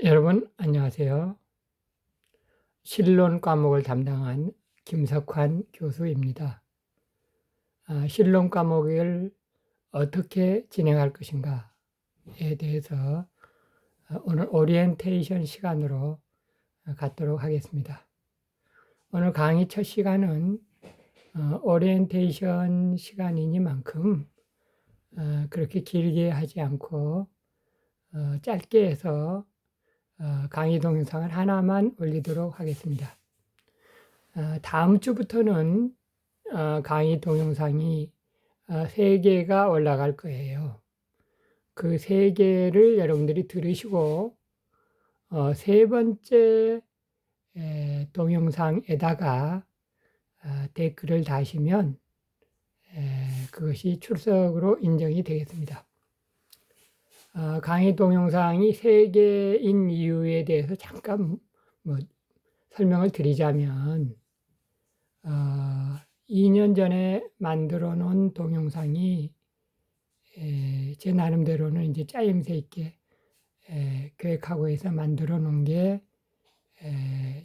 여러분 안녕하세요. 실론 과목을 담당한 김석환 교수입니다. 실론 과목을 어떻게 진행할 것인가에 대해서 오늘 오리엔테이션 시간으로 갖도록 하겠습니다. 오늘 강의 첫 시간은 오리엔테이션 시간이니만큼 그렇게 길게 하지 않고 짧게 해서 강의 동영상을 하나만 올리도록 하겠습니다. 다음 주부터는 강의 동영상이 3개가 올라갈 거예요. 그 3개를 여러분들이 들으시고 3번째 동영상에다가 댓글을 다시면 그것이 출석으로 인정이 되겠습니다. 강의 동영상이 3개인 이유에 대해서 잠깐 설명을 드리자면 2년 전에 만들어 놓은 동영상이 제 나름대로는 이제 짜임새 있게 계획하고 해서 만들어 놓은 게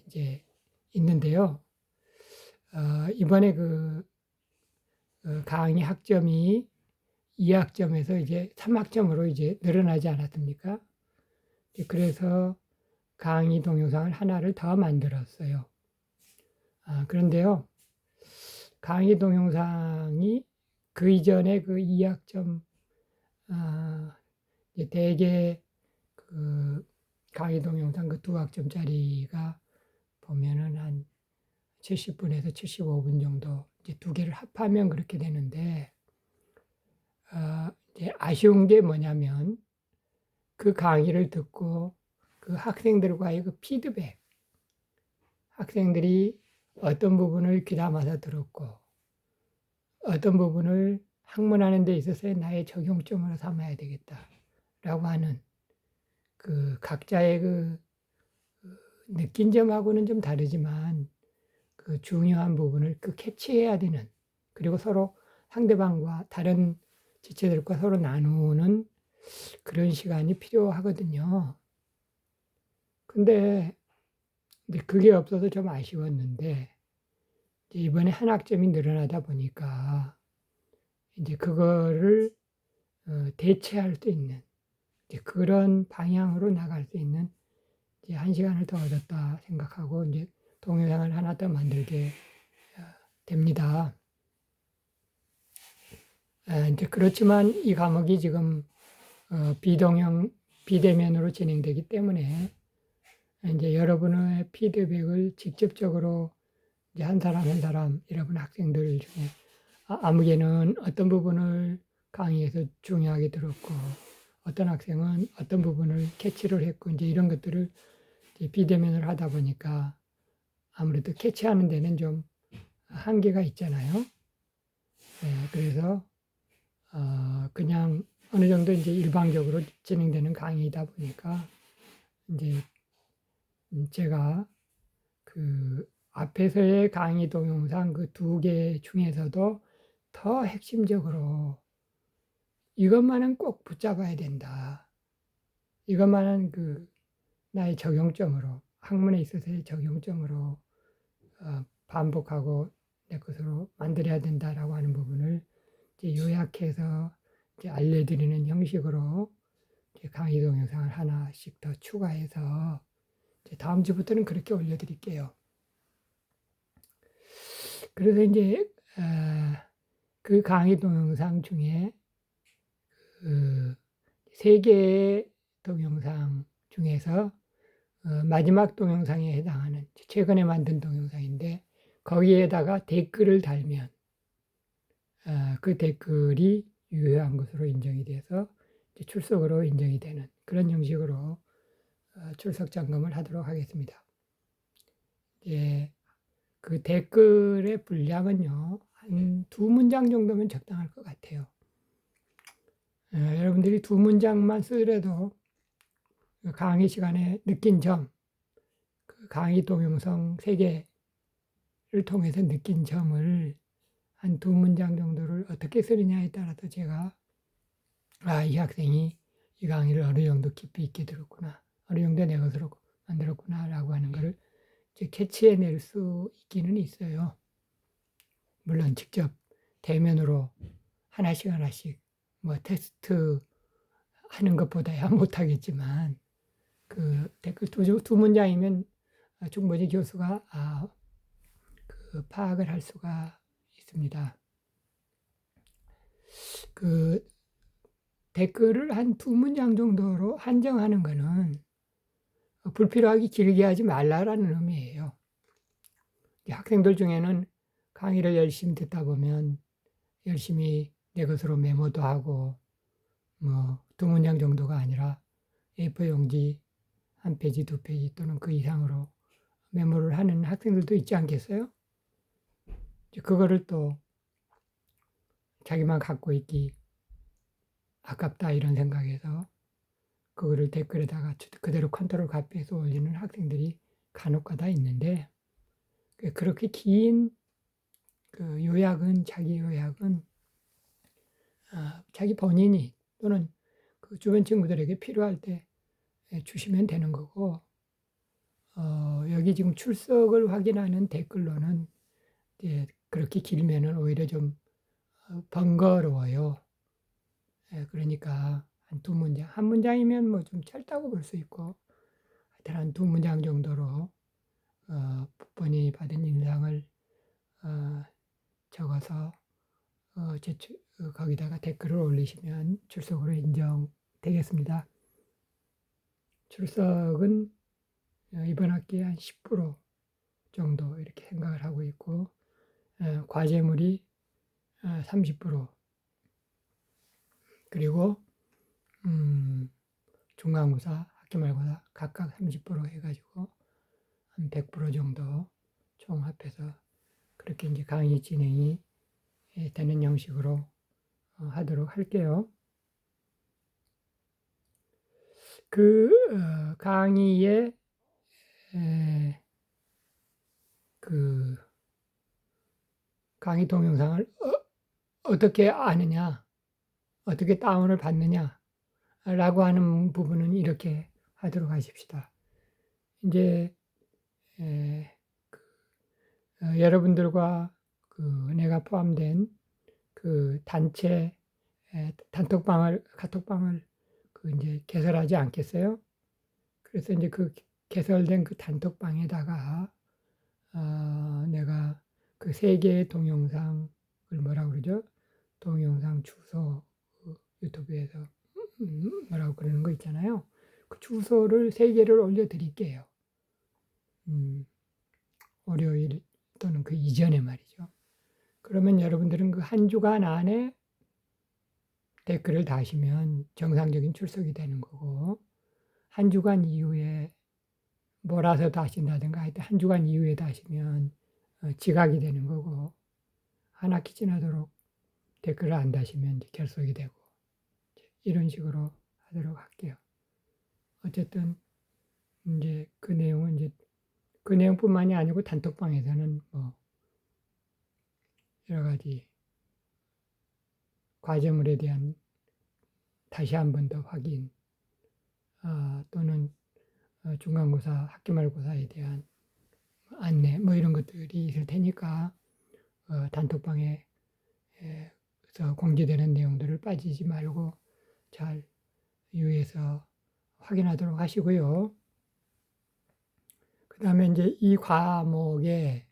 이제 있는데요. 이번에 그 강의 학점이 2학점에서 이제 3학점으로 이제 늘어나지 않았습니까? 그래서 강의 동영상을 하나를 더 만들었어요. 그런데요, 강의 동영상이 그 이전에 그 2학점, 대개 그 강의 동영상 그 2학점짜리가 보면은 한 70분에서 75분 정도, 이제 2개를 합하면 그렇게 되는데, 이제 아쉬운 게 뭐냐면 그 강의를 듣고 그 학생들과의 그 피드백, 학생들이 어떤 부분을 귀담아서 들었고 어떤 부분을 학문하는 데 있어서의 나의 적용점으로 삼아야 되겠다라고 하는 그 각자의 그 느낀 점하고는 좀 다르지만 그 중요한 부분을 그 캐치해야 되는, 그리고 서로 상대방과 다른 지체들과 서로 나누는 그런 시간이 필요하거든요. 근데 그게 없어서 좀 아쉬웠는데 이번에 한 학점이 늘어나다 보니까 이제 그거를 대체할 수 있는 이제 그런 방향으로 나갈 수 있는 이제 한 시간을 더 얻었다 생각하고 이제 동영상을 하나 더 만들게 됩니다. 이제 그렇지만 이 과목이 지금 비대면으로 진행되기 때문에 이제 여러분의 피드백을 직접적으로 이제 한 사람 한 사람, 여러분 학생들 중에 아무개는 어떤 부분을 강의에서 중요하게 들었고 어떤 학생은 어떤 부분을 캐치를 했고 이제 이런 것들을 이제 비대면을 하다 보니까 아무래도 캐치하는 데는 좀 한계가 있잖아요. 그래서 그냥 어느 정도 이제 일방적으로 진행되는 강의이다 보니까 이제 제가 그 앞에서의 강의 동영상 그 2개 중에서도 더 핵심적으로 이것만은 꼭 붙잡아야 된다. 이것만은 그 나의 적용점으로, 학문에 있어서의 적용점으로 반복하고 내 것으로 만들어야 된다라고 하는 부분을 이제 요약해서 이제 알려드리는 형식으로 이제 강의 동영상을 하나씩 더 추가해서 이제 다음 주부터는 그렇게 올려드릴게요. 그래서 이제 그 강의 동영상 중에 그 3개의 동영상 중에서 마지막 동영상에 해당하는 최근에 만든 동영상인데 거기에다가 댓글을 달면 그 댓글이 유효한 것으로 인정이 돼서 출석으로 인정이 되는 그런 형식으로 출석 점검을 하도록 하겠습니다. 예, 그 댓글의 분량은요, 한 2문장 정도면 적당할 것 같아요. 여러분들이 2문장만 쓰더라도 그 강의 시간에 느낀 점, 그 강의 동영상 3개를 통해서 느낀 점을 한 2문장 정도를 어떻게 쓰느냐에 따라서 제가 이 학생이 이 강의를 어느 정도 깊이 있게 들었구나, 어느 정도 내 것으로 만들었구나라고 하는 거를 이제 캐치해낼 수 있기는 있어요. 물론 직접 대면으로 하나씩 뭐 테스트 하는 것보다야 못하겠지만 그 댓글 두 문장이면 충분히 교수가 그 파악을 할 수가 있습니다. 그 댓글을 한 두 문장 정도로 한정하는 거는 불필요하게 길게 하지 말라라는 의미예요. 학생들 중에는 강의를 열심히 듣다 보면 열심히 내 것으로 메모도 하고 뭐 두 문장 정도가 아니라 A4 용지 한 페이지, 두 페이지 또는 그 이상으로 메모를 하는 학생들도 있지 않겠어요? 그거를 또 자기만 갖고 있기 아깝다 이런 생각에서 그거를 댓글에다가 그대로 컨트롤 카피해서 올리는 학생들이 간혹가다 있는데 그렇게 긴 그 요약은 자기 요약은 자기 본인이 또는 그 주변 친구들에게 필요할 때 주시면 되는 거고 여기 지금 출석을 확인하는 댓글로는 이제 그렇게 길면은 오히려 좀 번거로워요. 그러니까 한 두 문장, 한 문장이면 뭐 좀 짧다고 볼 수 있고 하여튼 한 두 문장 정도로 본인이 받은 인상을 적어서 거기다가 댓글을 올리시면 출석으로 인정되겠습니다. 출석은 이번 학기에 한 10% 정도 이렇게 생각을 하고 있고 과제물이 30% 그리고 중간고사, 학기말고사 각각 30% 해가지고 한 100% 정도 총 합해서 그렇게 이제 강의 진행이 되는 형식으로 하도록 할게요. 그 강의의 그 강의 동영상을 어떻게 아느냐, 어떻게 다운을 받느냐라고 하는 부분은 이렇게 하도록 하십시다. 이제 여러분들과 그 내가 포함된 그 단체 단톡방을 카톡방을 그 이제 개설하지 않겠어요? 그래서 이제 그 개설된 그 단톡방에다가 내가 그 세 개의 동영상을 뭐라고 그러죠? 동영상 주소 유튜브에서 뭐라고 그러는 거 있잖아요. 그 주소를 세 개를 올려드릴게요. 월요일 또는 그 이전에 말이죠. 그러면 여러분들은 그 한 주간 안에 댓글을 다시면 정상적인 출석이 되는 거고 한 주간 이후에 몰아서 다신다든가 하여튼 한 주간 이후에 다시면 지각이 되는 거고 한 학기 지나도록 댓글을 안 다시면 결석이 되고 이런 식으로 하도록 할게요. 어쨌든 이제 그 내용은 이제 그 내용뿐만이 아니고 단톡방에서는 뭐 여러 가지 과제물에 대한 다시 한 번 더 확인 또는 중간고사, 학기말고사에 대한 안내 뭐 이런 것들이 있을 테니까 단톡방에서 공지되는 내용들을 빠지지 말고 잘 유의해서 확인하도록 하시고요. 그 다음에 이제 이 과목의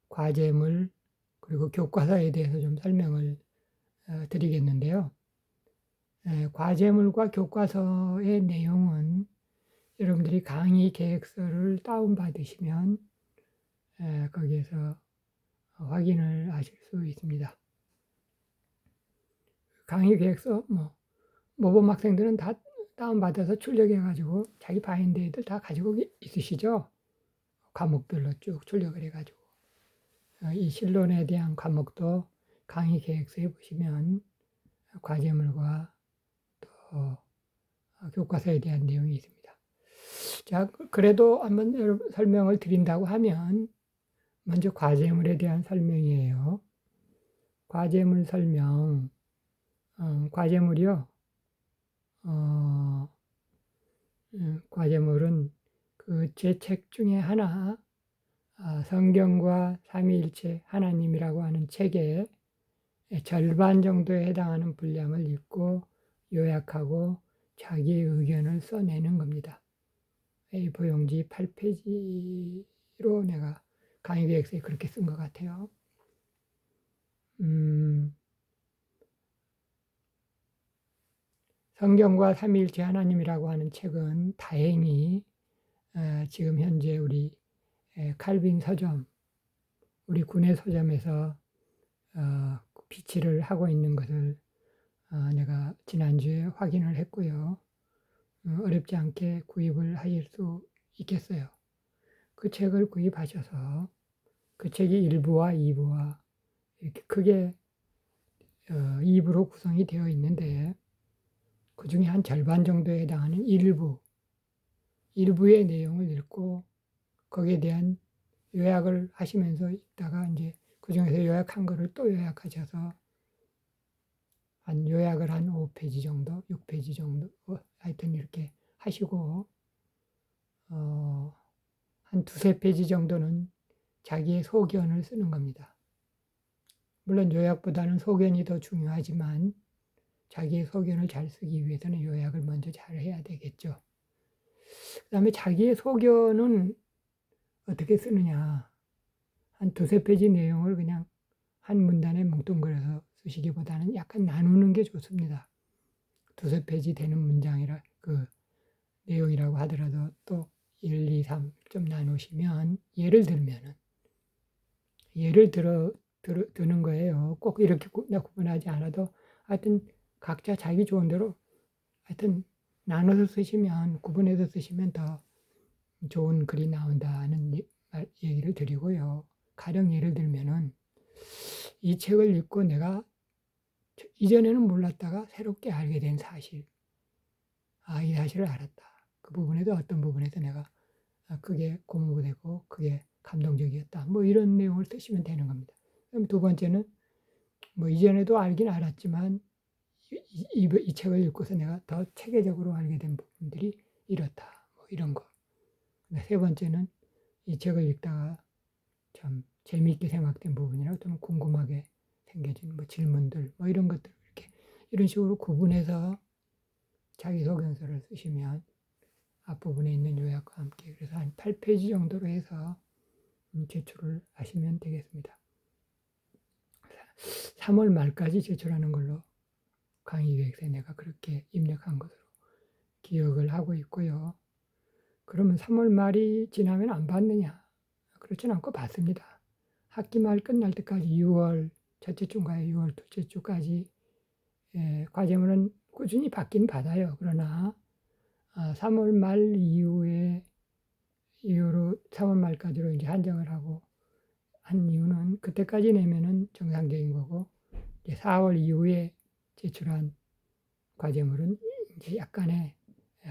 과제물 그리고 교과서에 대해서 좀 설명을 드리겠는데요. 과제물과 교과서의 내용은 여러분들이 강의 계획서를 다운받으시면 거기에서 확인을 하실 수 있습니다. 강의 계획서 모범 학생들은 다 다운받아서 출력해가지고 자기 바인드에들 다 가지고 있으시죠? 과목별로 쭉 출력을 해가지고 이 실론에 대한 과목도 강의 계획서에 보시면 과제물과 또 교과서에 대한 내용이 있습니다. 자, 그래도 한번 설명을 드린다고 하면 먼저 과제물에 대한 설명이에요. 과제물 설명. 과제물이요. 과제물은 그 제 책 중에 하나, 성경과 삼위일체 하나님이라고 하는 책의 절반 정도에 해당하는 분량을 읽고 요약하고 자기의 의견을 써내는 겁니다. A4 용지 8페이지로 내가 강의 계획서에 그렇게 쓴 것 같아요. 성경과 삼위일체 하나님이라고 하는 책은 다행히 지금 현재 우리 칼빈 서점, 우리 군의 서점에서 비치를 하고 있는 것을 내가 지난주에 확인을 했고요. 어렵지 않게 구입을 하실 수 있겠어요. 그 책을 구입하셔서 그 책이 1부와 2부와 이렇게 크게 2부로 구성이 되어 있는데 그 중에 한 절반 정도에 해당하는 1부의 내용을 읽고 거기에 대한 요약을 하시면서 읽다가 이제 그 중에서 요약한 거를 또 요약하셔서 한 요약을 한 5페이지 정도, 6페이지 정도, 하여튼 이렇게 하시고 한 2-3페이지 정도는 자기의 소견을 쓰는 겁니다. 물론 요약보다는 소견이 더 중요하지만 자기의 소견을 잘 쓰기 위해서는 요약을 먼저 잘 해야 되겠죠. 그 다음에 자기의 소견은 어떻게 쓰느냐. 한 2-3페이지 내용을 그냥 한 문단에 뭉뚱그려서 쓰시기보다는 약간 나누는 게 좋습니다. 2-3페이지 되는 문장이라 그 내용이라고 하더라도 또 1, 2, 3 좀 나누시면 예를 드는 거예요. 꼭 이렇게 구분하지 않아도 하여튼 각자 자기 좋은 대로 하여튼 나눠서 쓰시면 구분해서 쓰시면 더 좋은 글이 나온다는 얘기를 드리고요. 가령 예를 들면은 이 책을 읽고 내가 이전에는 몰랐다가 새롭게 알게 된 사실, 이 사실을 알았다. 그 부분에도 어떤 부분에서 내가 그게 고무되고 그게 감동적이었다. 뭐 이런 내용을 쓰시면 되는 겁니다. 그럼 두 번째는 뭐 이전에도 알긴 알았지만 이 책을 읽고서 내가 더 체계적으로 알게 된 부분들이 이렇다. 뭐 이런 거. 세 번째는 이 책을 읽다가 참 재미있게 생각된 부분이나 좀 궁금하게 생겨진 뭐 질문들 뭐 이런 것들 이렇게 이런 식으로 구분해서 자기소견서를 쓰시면 앞부분에 있는 요약과 함께 그래서 한 8페이지 정도로 해서 제출을 하시면 되겠습니다. 3월 말까지 제출하는 걸로 강의 계획서에 내가 그렇게 입력한 것으로 기억을 하고 있고요. 그러면 3월 말이 지나면 안 받느냐? 그렇진 않고 받습니다. 학기 말 끝날 때까지 6월 첫째 주인가 6월 둘째 주까지 과제물은 꾸준히 받긴 받아요. 그러나 3월 말 이후로 3월 말까지로 이제 한정을 하고 한 이유는 그때까지 내면은 정상적인 거고 이제 4월 이후에 제출한 과제물은 이제 약간의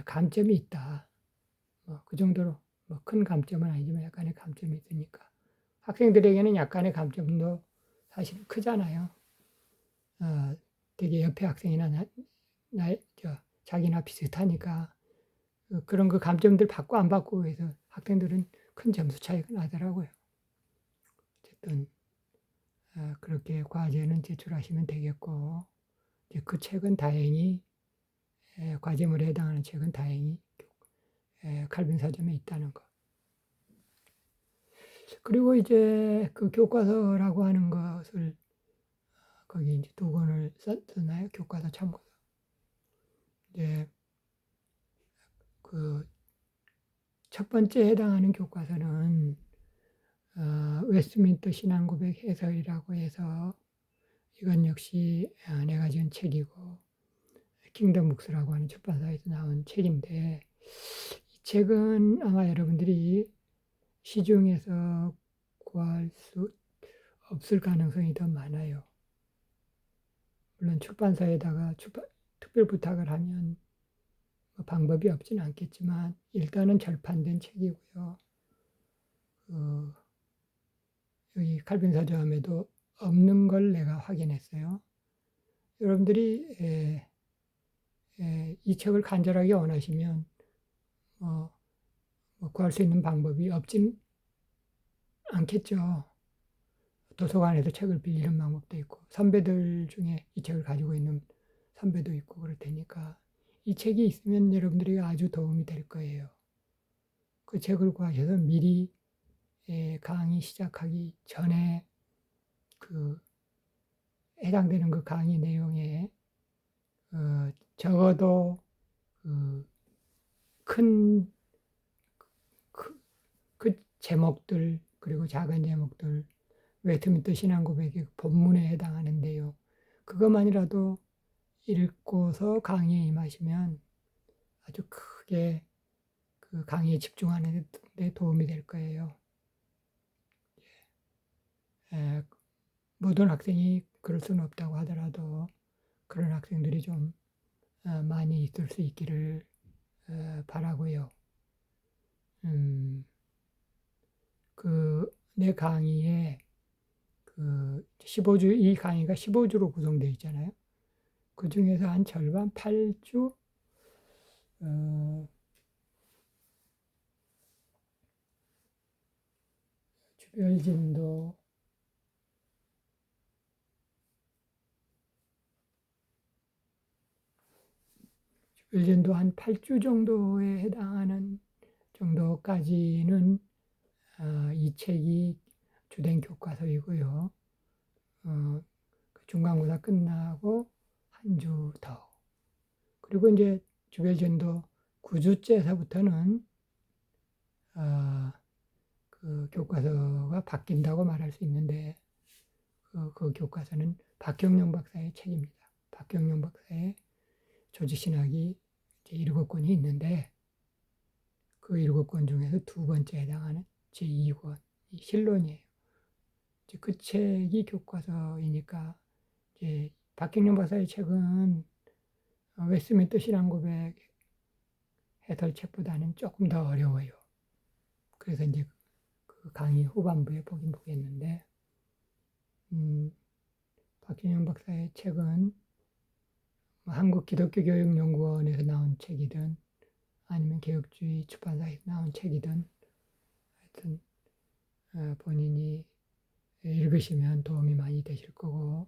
감점이 있다. 뭐 그 정도로 뭐 큰 감점은 아니지만 약간의 감점이 있으니까 학생들에게는 약간의 감점도 사실 크잖아요. 되게 옆에 학생이나 자기나 비슷하니까 그런 그 감점들 받고 안 받고 해서 학생들은 큰 점수 차이가 나더라고요. 어쨌든 그렇게 과제는 제출하시면 되겠고 이제 그 책은 다행히 과제물에 해당하는 책은 다행히 칼빈 서점에 있다는 거. 그리고 이제 그 교과서라고 하는 것을 거기 이제 2권을 썼나요? 교과서 참고서. 이제 그 첫 번째 해당하는 교과서는 웨스트민스터 신앙고백 해설이라고 해서 이건 역시 내가 지은 책이고 킹덤 북스라고 하는 출판사에서 나온 책인데 이 책은 아마 여러분들이 시중에서 구할 수 없을 가능성이 더 많아요. 물론 출판사에다가 특별 부탁을 하면 뭐 방법이 없진 않겠지만 일단은 절판된 책이고요. 여기 칼빈 서점에도 없는 걸 내가 확인했어요. 여러분들이 이 책을 간절하게 원하시면 뭐 구할 수 있는 방법이 없진 않겠죠. 도서관에서 책을 빌리는 방법도 있고, 선배들 중에 이 책을 가지고 있는 선배도 있고 그럴 테니까 이 책이 있으면 여러분들에게 아주 도움이 될 거예요. 그 책을 구하셔서 미리 강의 시작하기 전에 그 해당되는 그 강의 내용에 적어도 큰 그 제목들, 그리고 작은 제목들, 웨스트민스터 신앙 고백의 본문에 해당하는 내용, 그것만이라도 읽고서 강의에 임하시면 아주 크게 그 강의에 집중하는 데 도움이 될 거예요. 모든 학생이 그럴 수는 없다고 하더라도 그런 학생들이 좀 많이 있을 수 있기를 바라고요. 내 강의에 그 15주, 이 강의가 15주로 구성되어 있잖아요. 그 중에서 한 절반, 8주, 주별진도, 주별진도 한 8주 정도에 해당하는 정도까지는 이 책이 주된 교과서이고요. 중간고사 끝나고 한 주 더. 그리고 이제 주별전도 9주째서부터는 그 교과서가 바뀐다고 말할 수 있는데 그 교과서는 박경영 박사의 책입니다. 박경영 박사의 조직신학이 이제 7권이 있는데 그 7권 중에서 두 번째 해당하는 제2권 실론이에요. 이제 그 책이 교과서이니까 이제 박경영 박사의 책은 웨스트민스터 신앙고백 해설책보다는 조금 더 어려워요. 그래서 이제 그 강의 후반부에 보긴 보겠는데, 박경영 박사의 책은 한국기독교교육연구원에서 나온 책이든 아니면 개혁주의 출판사에서 나온 책이든 하여튼 본인이 읽으시면 도움이 많이 되실 거고,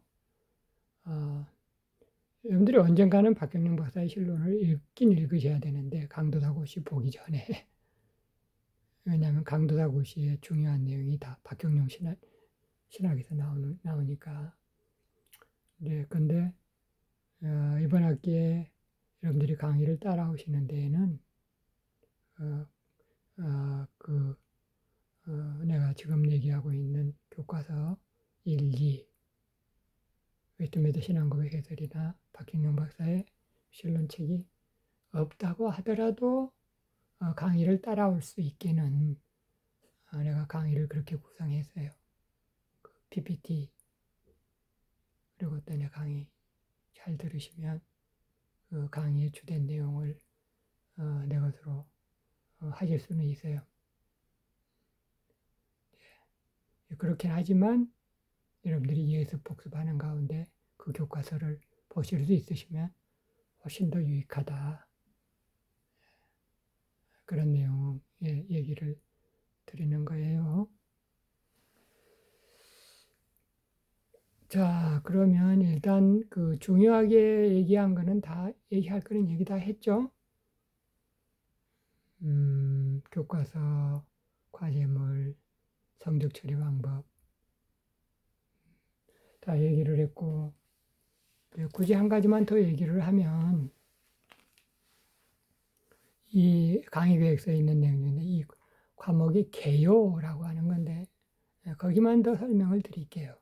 여러분들이 언젠가는 박경영 박사의 실론을 읽긴 읽으셔야 되는데 강도다고시 보기 전에 왜냐하면 강도다고시의 중요한 내용이 다 박경영 신학에서 나오니까. 네, 근데 이번 학기에 여러분들이 강의를 따라오시는 데에는 내가 지금 얘기하고 있는 교과서 1, 2, 웨스트민스터 신앙고백 해설이나 박경영 박사의 실론책이 없다고 하더라도 강의를 따라올 수 있게는 내가 강의를 그렇게 구성했어요. PPT 그리고 또 내 강의 잘 들으시면 그 강의의 주된 내용을 내 것으로 하실 수는 있어요. 그렇긴 하지만 여러분들이 예습 복습하는 가운데 그 교과서를 보실 수 있으시면 훨씬 더 유익하다. 그런 내용의 얘기를 드리는 거예요. 자, 그러면 일단 그 중요하게 얘기한 거는 다 얘기할 거는 얘기 다 했죠. 교과서, 과제물, 성적 처리 방법 다 얘기를 했고, 굳이 한 가지만 더 얘기를 하면 이 강의 계획서에 있는 내용 중에 이 과목이 개요라고 하는 건데 거기만 더 설명을 드릴게요.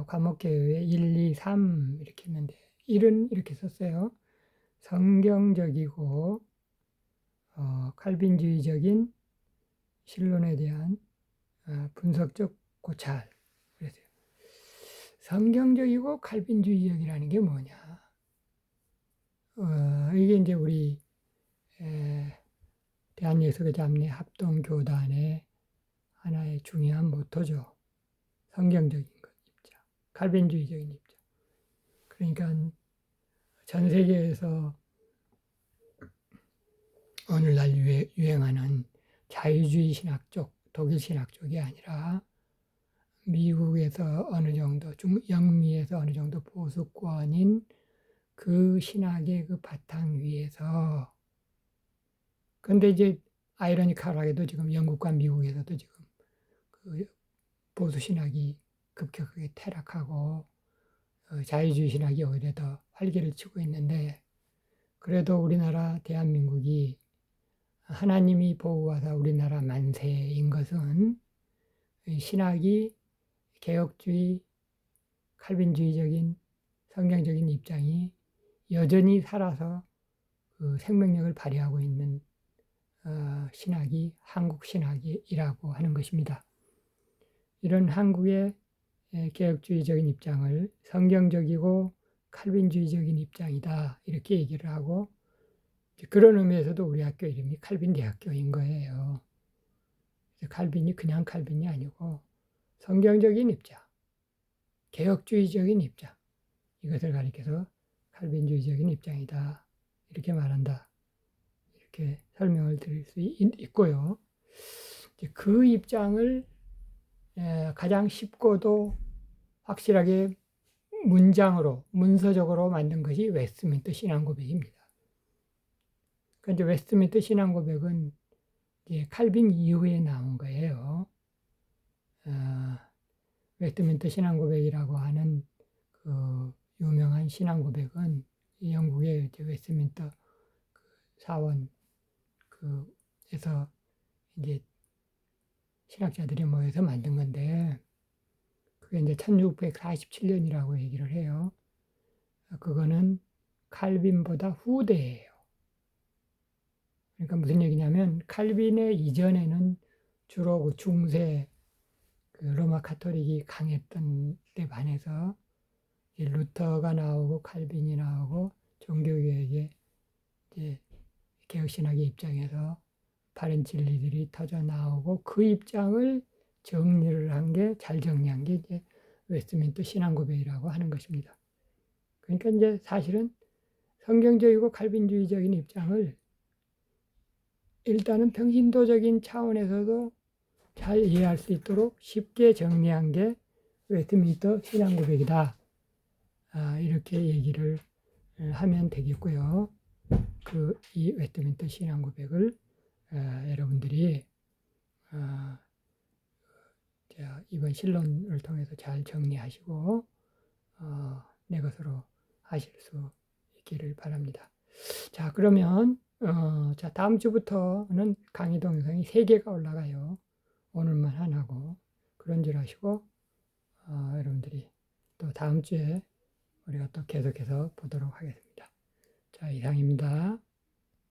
과목 개요에 1, 2, 3 이렇게 했는데 1은 이렇게 썼어요. 성경적이고 칼빈주의적인 신론에 대한 분석적 고찰. 그랬어요. 성경적이고 칼빈주의적이라는 게 뭐냐? 이게 이제 우리 대한예수교 잡내 합동교단의 하나의 중요한 모토죠. 성경적인 것 입장, 칼빈주의적인 입장. 그러니까 전 세계에서 오늘날 유행하는 자유주의 신학 쪽, 독일 신학 쪽이 아니라 미국에서 어느 정도, 영미에서 어느 정도 보수권인 그 신학의 그 바탕 위에서, 근데 이제 아이러니컬하게도 지금 영국과 미국에서도 지금 그 보수 신학이 급격하게 퇴락하고 자유주의 신학이 오히려 더 활기를 치고 있는데, 그래도 우리나라 대한민국이 하나님이 보호하사 우리나라 만세인 것은 신학이 개혁주의, 칼빈주의적인 성경적인 입장이 여전히 살아서 그 생명력을 발휘하고 있는 신학이 한국 신학이라고 하는 것입니다. 이런 한국의 개혁주의적인 입장을 성경적이고 칼빈주의적인 입장이다 이렇게 얘기를 하고, 그런 의미에서도 우리 학교 이름이 칼빈 대학교인 거예요. 칼빈이 그냥 칼빈이 아니고 성경적인 입장, 개혁주의적인 입장, 이것을 가리켜서 칼빈주의적인 입장이다 이렇게 말한다, 이렇게 설명을 드릴 수 있고요. 그 입장을 가장 쉽고도 확실하게 문장으로, 문서적으로 만든 것이 웨스트민스터 신앙고백입니다. 그런데 웨스트민스터 신앙고백은 이제 칼빈 이후에 나온 거예요. 웨스트민스터 신앙고백이라고 하는 그 유명한 신앙고백은 영국의 이제 웨스트민스터 그 사원 그에서 이제 신학자들이 모여서 만든 건데, 그게 이제 1647년이라고 얘기를 해요. 그거는 칼빈보다 후대예요. 그러니까 무슨 얘기냐면, 칼빈의 이전에는 주로 그 중세 그 로마 카톨릭이 강했던 때 반해서 루터가 나오고 칼빈이 나오고 종교개혁의 이제 개혁신학의 입장에서 바른 진리들이 터져 나오고, 그 입장을 정리를 한 게, 잘 정리한 게 이제 웨스트민스터 신앙고백이라고 하는 것입니다. 그러니까 이제 사실은 성경적이고 칼빈주의적인 입장을 일단은 평신도적인 차원에서도 잘 이해할 수 있도록 쉽게 정리한 게 웨스트민스터 신앙고백이다, 이렇게 얘기를 하면 되겠고요. 이 웨스트민스터 신앙고백을 여러분들이 이번 신론을 통해서 잘 정리하시고 내 것으로 하실 수 있기를 바랍니다. 자, 그러면 다음 주부터는 강의 동영상이 3개가 올라가요. 오늘만 하나고, 그런 줄 아시고 여러분들이 또 다음 주에 우리가 또 계속해서 보도록 하겠습니다. 자, 이상입니다.